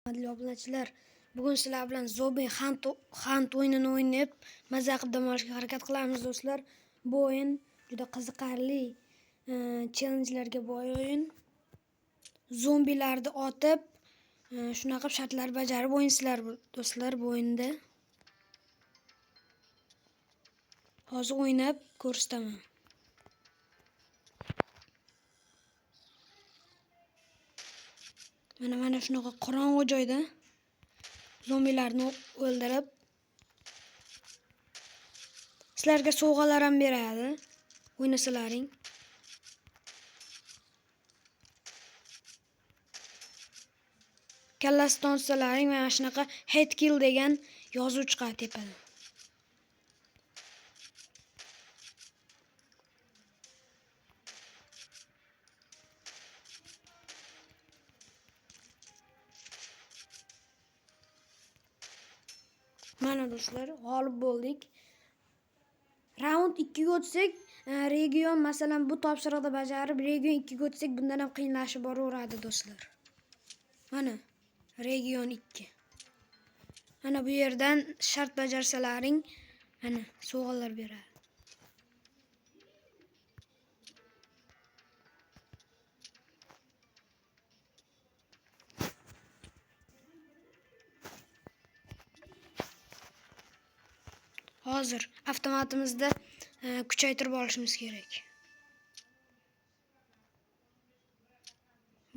Hurmatli obunachilar, bugun sizlar bilan Zombie Hunt o'yinini o'ynab, maza qilib dam olishga harakat qilamiz do'stlar. Bu o'yin juda qiziqarli, challengelarga boy o'yin. Zombilarni otib, shunaqa shartlar bajarib o'yinsizlar do'stlar bu o'yinda. Hozir o'ynab ko'rsataman. Mana shunaqa qorong'u joyda zombilarni o'ldirib, sizlarga sovg'alar ham beradi o'ynasalaring. Kallasidan olsalaring mana shunaqa head kill degan yozuv chiqadi tepada. Mana do'stlar, g'olib bo'ldik. Round 2 ga o'tsak, region masalan bu topshiriqni bajarib, region 2 ga o'tsak, bundan ham qiyinlashib boraveradi do'stlar. Mana region 2. Mana bu yerdan shart bajarsalaring, mana sovg'alar beradi. Hozir avtomatimizda kuchaytirib olishimiz kerak.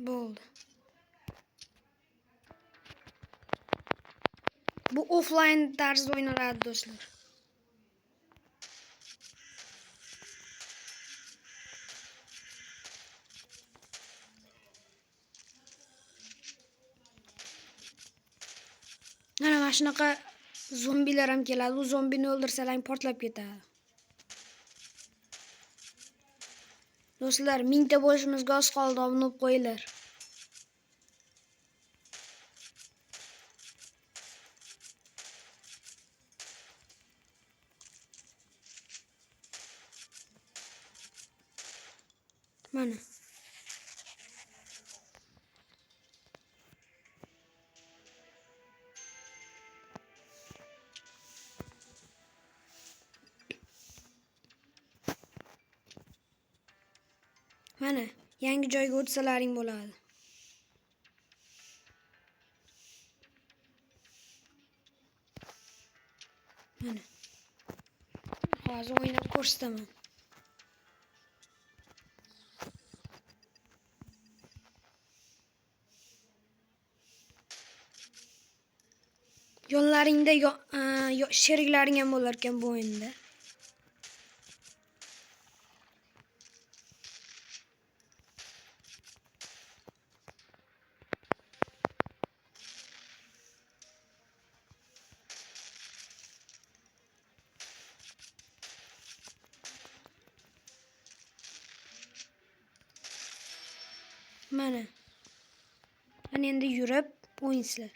Bo'ldi. Bu offline tarzda o'ynaladi do'stlar. Mana shunaqa zombilar ham keladi. U zombini o'ldirsalang portlab ketadi. Do'stlar, 1000 ta bo'lishimizga oz qoldi, obuna bo'lib qo'yinglar. Mana. Mana, yangi joyga o'tsalaring bo'ladi. Mana. Hozir o'ynab ko'rsataman. Yonlaringda sheriklaring ham bo'lar ekan bu o'yinda. Mana endi yurib o'yinsizlar.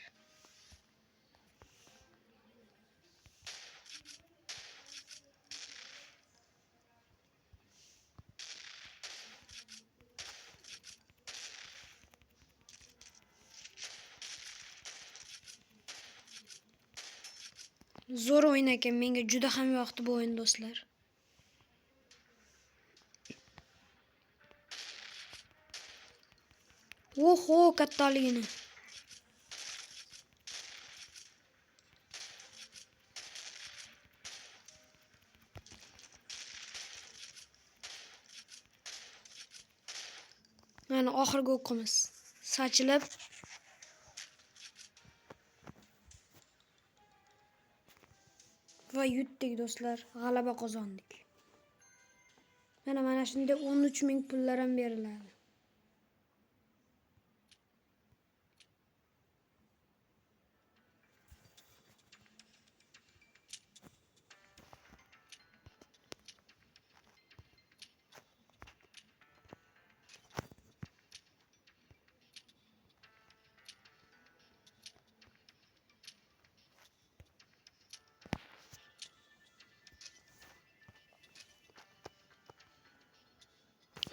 Zo'r o'yin ekan, menga juda ham yoqdi bu o'yin do'stlar. Oho, kattaligini. Mana oxirgi o'qimiz sochilib va yutdik do'stlar, g'alaba qozondik. Mana shunday 13,000 pullar ham beriladi.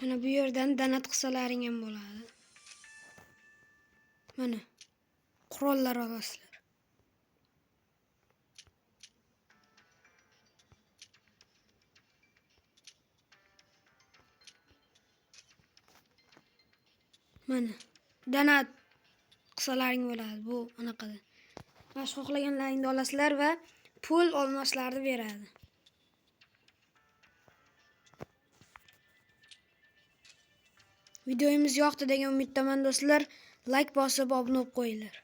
Mana bu yerdan donat qilsalaring ham bo'ladi. Mana qurollar olasizlar. Mana donat qilsalaring bo'ladi. Bu anaqada. Mana shu xohlaganlaringni olasizlar va pul olmoslarni beradi. Videomiz yoqdi degan umiddaman do'stlar. Like bosib obuna bo'lib qo'yinglar.